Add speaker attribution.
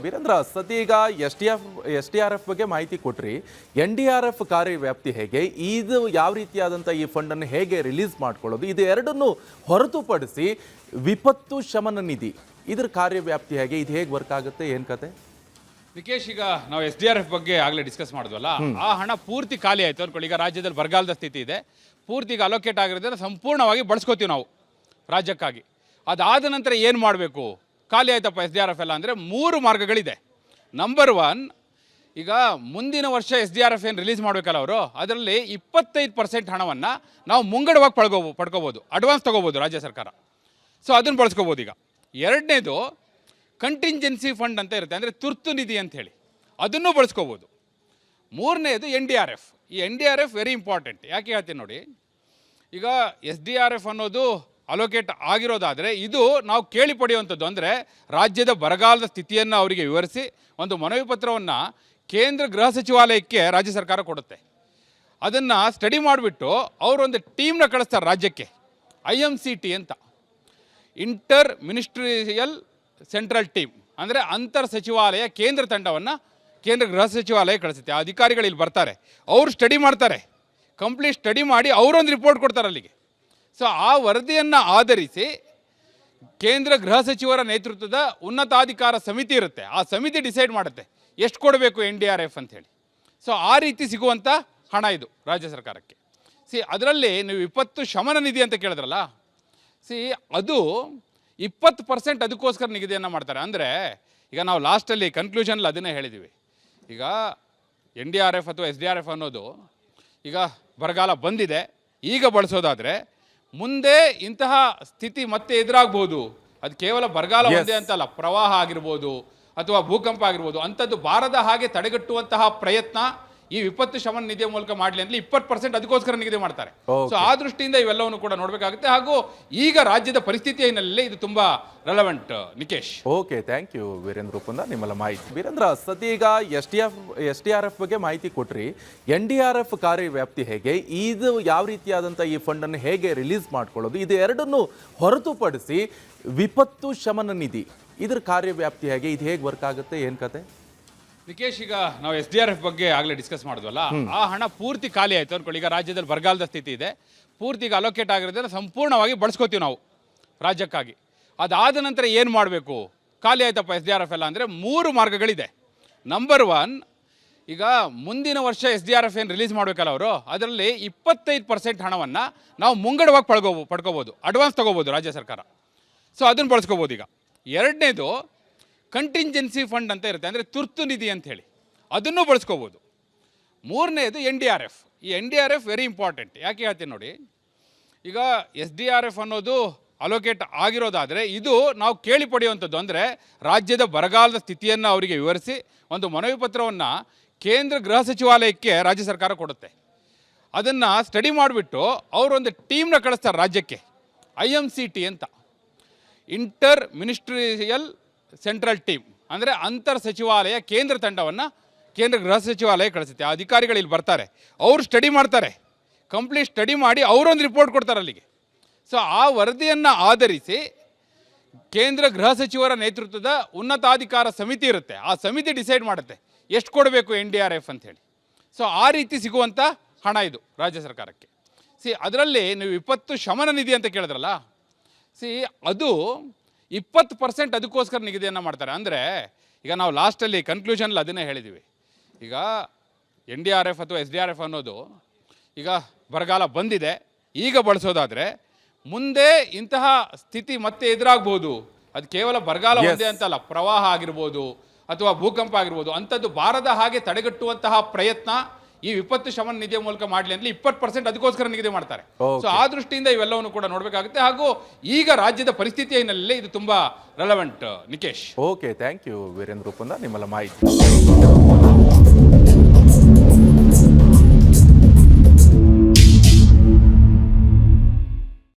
Speaker 1: ವೀರೇಂದ್ರ, ಸದ್ಯೀಗ S D R F ಬಗ್ಗೆ ಮಾಹಿತಿ ಕೊಟ್ರಿ. NDRF ಕಾರ್ಯವ್ಯಾಪ್ತಿ ಹೇಗೆ, ಇದು ಯಾವ ರೀತಿಯಾದಂಥ ಈ ಫಂಡನ್ನು ಹೇಗೆ ರಿಲೀಸ್ ಮಾಡ್ಕೊಳ್ಳೋದು, ಇದು ಎರಡನ್ನು ಹೊರತುಪಡಿಸಿ ವಿಪತ್ತು ಶಮನ ನಿಧಿ ಇದ್ರ ಕಾರ್ಯವ್ಯಾಪ್ತಿ ಹೇಗೆ, ಇದು ಹೇಗೆ ವರ್ಕ್ ಆಗುತ್ತೆ, ಏನು ಕತೆ?
Speaker 2: ನಿಕೇಶ್, ಈಗ ನಾವು SDRF ಬಗ್ಗೆ ಆಗಲೇ ಡಿಸ್ಕಸ್ ಮಾಡಿದ್ವಲ್ಲ, ಆ ಹಣ ಪೂರ್ತಿ ಖಾಲಿ ಆಯಿತು ಅನ್ಕೊಳ್ಳಿ. ಈಗ ರಾಜ್ಯದಲ್ಲಿ ಬರಗಾಲದ ಸ್ಥಿತಿ ಇದೆ, ಪೂರ್ತಿ ಈಗ ಅಲೋಕೇಟ್ ಆಗಿರೋದನ್ನ ಸಂಪೂರ್ಣವಾಗಿ ಬಳಸ್ಕೋತೀವಿ ನಾವು ರಾಜ್ಯಕ್ಕಾಗಿ. ಅದಾದ ನಂತರ ಏನು ಮಾಡಬೇಕು, ಖಾಲಿ ಆಯ್ತಪ್ಪ SDRF ಎಲ್ಲ ಅಂದರೆ 3 ಮಾರ್ಗಗಳಿದೆ. ನಂಬರ್ 1, ಈಗ ಮುಂದಿನ ವರ್ಷ SDRF ಏನು ರಿಲೀಸ್ ಮಾಡಬೇಕಲ್ಲ ಅವರು, ಅದರಲ್ಲಿ 25% ಹಣವನ್ನು ನಾವು ಮುಂಗಡವಾಗಿ ಪಡ್ಕೋಬೋದು, ಅಡ್ವಾನ್ಸ್ ತೊಗೋಬೋದು ರಾಜ್ಯ ಸರ್ಕಾರ. ಸೊ ಅದನ್ನು ಬಳಸ್ಕೋಬೋದು. ಈಗ ಎರಡನೇದು ಕಂಟಿಂಜೆನ್ಸಿ ಫಂಡ್ ಅಂತ ಇರುತ್ತೆ, ಅಂದರೆ ತುರ್ತು ನಿಧಿ ಅಂತ ಹೇಳಿ, ಅದನ್ನು ಬಳಸ್ಕೋಬೋದು. ಮೂರನೇದು NDRF. ಈ NDRF ವೆರಿ ಇಂಪಾರ್ಟೆಂಟ್. ಯಾಕೆ ಹೇಳ್ತೀನಿ ನೋಡಿ, ಈಗ SDRF ಅನ್ನೋದು ಅಲೋಕೇಟ್ ಆಗಿರೋದಾದರೆ ಇದು ನಾವು ಕೇಳಿ ಪಡೆಯುವಂಥದ್ದು. ಅಂದರೆ ರಾಜ್ಯದ ಬರಗಾಲದ ಸ್ಥಿತಿಯನ್ನು ಅವರಿಗೆ ವಿವರಿಸಿ ಒಂದು ಮನವಿ ಪತ್ರವನ್ನು ಕೇಂದ್ರ ಗೃಹ ಸಚಿವಾಲಯಕ್ಕೆ ರಾಜ್ಯ ಸರ್ಕಾರ ಕೊಡುತ್ತೆ. ಅದನ್ನು ಸ್ಟಡಿ ಮಾಡಿಬಿಟ್ಟು ಅವರೊಂದು ಟೀಮ್ನ ಕಳಿಸ್ತಾರೆ ರಾಜ್ಯಕ್ಕೆ, IMCT ಅಂತ, ಇಂಟರ್ ಮಿನಿಸ್ಟ್ರಿಯಲ್ ಸೆಂಟ್ರಲ್ ಟೀಮ್, ಅಂದರೆ ಅಂತರ್ ಸಚಿವಾಲಯ ಕೇಂದ್ರ ತಂಡವನ್ನು ಕೇಂದ್ರ ಗೃಹ ಸಚಿವಾಲಯ ಕಳಿಸುತ್ತೆ. ಆ ಅಧಿಕಾರಿಗಳು ಇಲ್ಲಿ ಬರ್ತಾರೆ, ಅವರು ಸ್ಟಡಿ ಮಾಡ್ತಾರೆ, ಕಂಪ್ಲೀಟ್ ಸ್ಟಡಿ ಮಾಡಿ ಅವರೊಂದು ರಿಪೋರ್ಟ್ ಕೊಡ್ತಾರೆ ಅಲ್ಲಿಗೆ. ಸೊ ಆ ವರದಿಯನ್ನು ಆಧರಿಸಿ ಕೇಂದ್ರ ಗೃಹ ಸಚಿವರ ನೇತೃತ್ವದ ಉನ್ನತಾಧಿಕಾರ ಸಮಿತಿ ಇರುತ್ತೆ, ಆ ಸಮಿತಿ ಡಿಸೈಡ್ ಮಾಡುತ್ತೆ ಎಷ್ಟು ಕೊಡಬೇಕು NDRF ಅಂಥೇಳಿ. ಸೊ ಆ ರೀತಿ ಸಿಗುವಂಥ ಹಣ ಇದು ರಾಜ್ಯ ಸರ್ಕಾರಕ್ಕೆ. ಅದರಲ್ಲಿ ನೀವು ವಿಪತ್ತು ಶಮನ ನಿಧಿ ಅಂತ ಕೇಳಿದ್ರಲ್ಲ, ಅದು 20% ಅದಕ್ಕೋಸ್ಕರ ನಿಗದಿಯನ್ನು ಮಾಡ್ತಾರೆ. ಅಂದರೆ ಈಗ ನಾವು ಲಾಸ್ಟಲ್ಲಿ ಕನ್ಕ್ಲೂಷನಲ್ಲಿ ಅದನ್ನೇ ಹೇಳಿದ್ದೀವಿ. ಈಗ NDRF ಅಥವಾ SDRF ಅನ್ನೋದು ಈಗ ಬರಗಾಲ ಬಂದಿದೆ, ಈಗ ಬಳಸೋದಾದರೆ ಮುಂದೆ ಇಂತಹ ಸ್ಥಿತಿ ಮತ್ತೆ ಎದುರಾಗ್ಬೋದು. ಅದು ಕೇವಲ ಬರಗಾಲ ಒಂದೇ ಅಂತಲ್ಲ, ಪ್ರವಾಹ ಆಗಿರ್ಬೋದು ಅಥವಾ ಭೂಕಂಪ ಆಗಿರ್ಬೋದು, ಅಂಥದ್ದು ಬಾರದ ಹಾಗೆ ತಡೆಗಟ್ಟುವಂತಹ ಪ್ರಯತ್ನ ಈ ವಿಪತ್ತು ಶಮನ ನಿಧಿಯ ಮೂಲಕ ಮಾಡಲಿ ಅಂದರೆ 20% ಅದಕ್ಕೋಸ್ಕರ ನಿಗದಿ ಮಾಡ್ತಾರೆ. ಸೊ ಆ ದೃಷ್ಟಿಯಿಂದ ಇವೆಲ್ಲವನ್ನು ಕೂಡ ನೋಡಬೇಕಾಗುತ್ತೆ. ಹಾಗೂ ಈಗ ರಾಜ್ಯದ ಪರಿಸ್ಥಿತಿ ಹಿನ್ನೆಲೆಯಲ್ಲಿ ಇದು ತುಂಬಾ relevant. Nikesh,
Speaker 1: okay, thank you Virendra ರೂಪಂದ ನಿಮ್ಮೆಲ್ಲ ಮಾಹಿತಿ. ವೀರೇಂದ್ರ, ಸದ್ಯೀಗ ಎಸ್ ಡಿ ಆರ್ ಎಫ್ ಬಗ್ಗೆ ಮಾಹಿತಿ ಕೊಟ್ರಿ. NDRF ಕಾರ್ಯವ್ಯಾಪ್ತಿ ಹೇಗೆ, ಇದು ಯಾವ ರೀತಿಯಾದಂಥ ಈ ಫಂಡನ್ನು ಹೇಗೆ ರಿಲೀಸ್ ಮಾಡ್ಕೊಳ್ಳೋದು, ಇದು ಎರಡನ್ನು ಹೊರತುಪಡಿಸಿ ವಿಪತ್ತು ಶಮನ ನಿಧಿ ಇದ್ರ ಕಾರ್ಯವ್ಯಾಪ್ತಿ ಹೇಗೆ, ಇದು ಹೇಗೆ ವರ್ಕ್ ಆಗುತ್ತೆ, ಏನು ಕತೆ?
Speaker 2: ನಿಕೇಶ್, ಈಗ ನಾವು SDRF ಬಗ್ಗೆ ಆಗಲೇ ಡಿಸ್ಕಸ್ ಮಾಡಿದ್ವಲ್ಲ, ಆ ಹಣ ಪೂರ್ತಿ ಖಾಲಿ ಆಯಿತು ಅನ್ಕೊಳ್ಳಿ. ಈಗ ರಾಜ್ಯದಲ್ಲಿ ಬರಗಾಲದ ಸ್ಥಿತಿ ಇದೆ, ಪೂರ್ತಿ ಈಗ ಅಲೋಕೇಟ್ ಆಗಿರೋದನ್ನ ಸಂಪೂರ್ಣವಾಗಿ ಬಳಸ್ಕೋತೀವಿ ನಾವು ರಾಜ್ಯಕ್ಕಾಗಿ. ಅದಾದ ನಂತರ ಏನು ಮಾಡಬೇಕು, ಖಾಲಿ ಆಯ್ತಪ್ಪ SDRF ಎಲ್ಲ ಅಂದರೆ 3 ಮಾರ್ಗಗಳಿದೆ. ನಂಬರ್ 1, ಈಗ ಮುಂದಿನ ವರ್ಷ SDRF ಏನು ರಿಲೀಸ್ ಮಾಡಬೇಕಲ್ಲ ಅವರು, ಅದರಲ್ಲಿ 25% ಹಣವನ್ನು ನಾವು ಮುಂಗಡವಾಗಿ ಪಡ್ಕೋಬೋದು, ಅಡ್ವಾನ್ಸ್ ತೊಗೋಬೋದು ರಾಜ್ಯ ಸರ್ಕಾರ. ಸೊ ಅದನ್ನು ಬಳಸ್ಕೋಬೋದು. ಈಗ ಎರಡನೇದು ಕಂಟಿಂಜೆನ್ಸಿ ಫಂಡ್ ಅಂತ ಇರುತ್ತೆ, ಅಂದರೆ ತುರ್ತು ನಿಧಿ ಅಂತ ಹೇಳಿ, ಅದನ್ನು ಬಳಸ್ಕೋಬೋದು. ಮೂರನೇದು NDRF. ಈ NDRF ವೆರಿ ಇಂಪಾರ್ಟೆಂಟ್. ಯಾಕೆ ಹೇಳ್ತೀನಿ ನೋಡಿ, ಈಗ SDRF ಅನ್ನೋದು ಅಲೋಕೇಟ್ ಆಗಿರೋದಾದರೆ ಇದು ನಾವು ಕೇಳಿ ಪಡೆಯುವಂಥದ್ದು. ಅಂದರೆ ರಾಜ್ಯದ ಬರಗಾಲದ ಸ್ಥಿತಿಯನ್ನು ಅವರಿಗೆ ವಿವರಿಸಿ ಒಂದು ಮನವಿ ಪತ್ರವನ್ನು ಕೇಂದ್ರ ಗೃಹ ಸಚಿವಾಲಯಕ್ಕೆ ರಾಜ್ಯ ಸರ್ಕಾರ ಕೊಡುತ್ತೆ. ಅದನ್ನು ಸ್ಟಡಿ ಮಾಡಿಬಿಟ್ಟು ಅವರೊಂದು ಟೀಮ್ನ ಕಳಿಸ್ತಾರೆ ರಾಜ್ಯಕ್ಕೆ, IMCT ಅಂತ, ಇಂಟರ್ ಮಿನಿಸ್ಟ್ರಿಯಲ್ ಸೆಂಟ್ರಲ್ ಟೀಮ್, ಅಂದರೆ ಅಂತರ್ ಸಚಿವಾಲಯ ಕೇಂದ್ರ ತಂಡವನ್ನು ಕೇಂದ್ರ ಗೃಹ ಸಚಿವಾಲಯ ಕಳಿಸುತ್ತೆ. ಆ ಅಧಿಕಾರಿಗಳು ಇಲ್ಲಿ ಬರ್ತಾರೆ, ಅವರು ಸ್ಟಡಿ ಮಾಡ್ತಾರೆ, ಕಂಪ್ಲೀಟ್ ಸ್ಟಡಿ ಮಾಡಿ ಅವರೊಂದು ರಿಪೋರ್ಟ್ ಕೊಡ್ತಾರೆ ಅಲ್ಲಿಗೆ. ಸೊ ಆ ವರದಿಯನ್ನು ಆಧರಿಸಿ ಕೇಂದ್ರ ಗೃಹ ಸಚಿವರ ನೇತೃತ್ವದ ಉನ್ನತಾಧಿಕಾರ ಸಮಿತಿ ಇರುತ್ತೆ, ಆ ಸಮಿತಿ ಡಿಸೈಡ್ ಮಾಡುತ್ತೆ ಎಷ್ಟು ಕೊಡಬೇಕು NDRF ಅಂಥೇಳಿ. ಸೊ ಆ ರೀತಿ ಸಿಗುವಂಥ ಹಣ ಇದು ರಾಜ್ಯ ಸರ್ಕಾರಕ್ಕೆ. ಅದರಲ್ಲಿ ನೀವು ವಿಪತ್ತು ಶಮನ ನಿಧಿ ಅಂತ ಕೇಳಿದ್ರಲ್ಲ, ಅದು 20% ಅದಕ್ಕೋಸ್ಕರ ನಿಗದಿಯನ್ನು ಮಾಡ್ತಾರೆ. ಅಂದರೆ ಈಗ ನಾವು ಲಾಸ್ಟಲ್ಲಿ ಕನ್ಕ್ಲೂಷನಲ್ಲಿ ಅದನ್ನೇ ಹೇಳಿದ್ದೀವಿ. ಈಗ NDRF ಅಥವಾ SDRF ಅನ್ನೋದು ಈಗ ಬರಗಾಲ ಬಂದಿದೆ, ಈಗ ಬಳಸೋದಾದರೆ ಮುಂದೆ ಇಂತಹ ಸ್ಥಿತಿ ಮತ್ತೆ ಎದುರಾಗ್ಬೋದು. ಅದು ಕೇವಲ ಬರಗಾಲ ಒಂದೇ ಅಂತಲ್ಲ, ಪ್ರವಾಹ ಆಗಿರ್ಬೋದು ಅಥವಾ ಭೂಕಂಪ ಆಗಿರ್ಬೋದು, ಅಂಥದ್ದು ಬಾರದ ಹಾಗೆ ತಡೆಗಟ್ಟುವಂತಹ ಪ್ರಯತ್ನ ಈ ವಿಪತ್ತು ಶಮನ ನಿಧಿಯ ಮೂಲಕ ಮಾಡಲಿ ಅಂದರೆ 20% ಅದಕ್ಕೋಸ್ಕರ ನಿಗದಿ ಮಾಡ್ತಾರೆ. ಸೊ ಆ ದೃಷ್ಟಿಯಿಂದ ಇವೆಲ್ಲವನ್ನು ಕೂಡ ನೋಡಬೇಕಾಗುತ್ತೆ. ಹಾಗೂ ಈಗ ರಾಜ್ಯದ ಪರಿಸ್ಥಿತಿ ಹಿನ್ನೆಲೆಯಲ್ಲಿ ಇದು ತುಂಬಾ relevant. Nikesh,
Speaker 1: okay, thank you Virendra ರೂಪಂದ ನಿಮ್ಮೆಲ್ಲ ಮಾಹಿತಿ.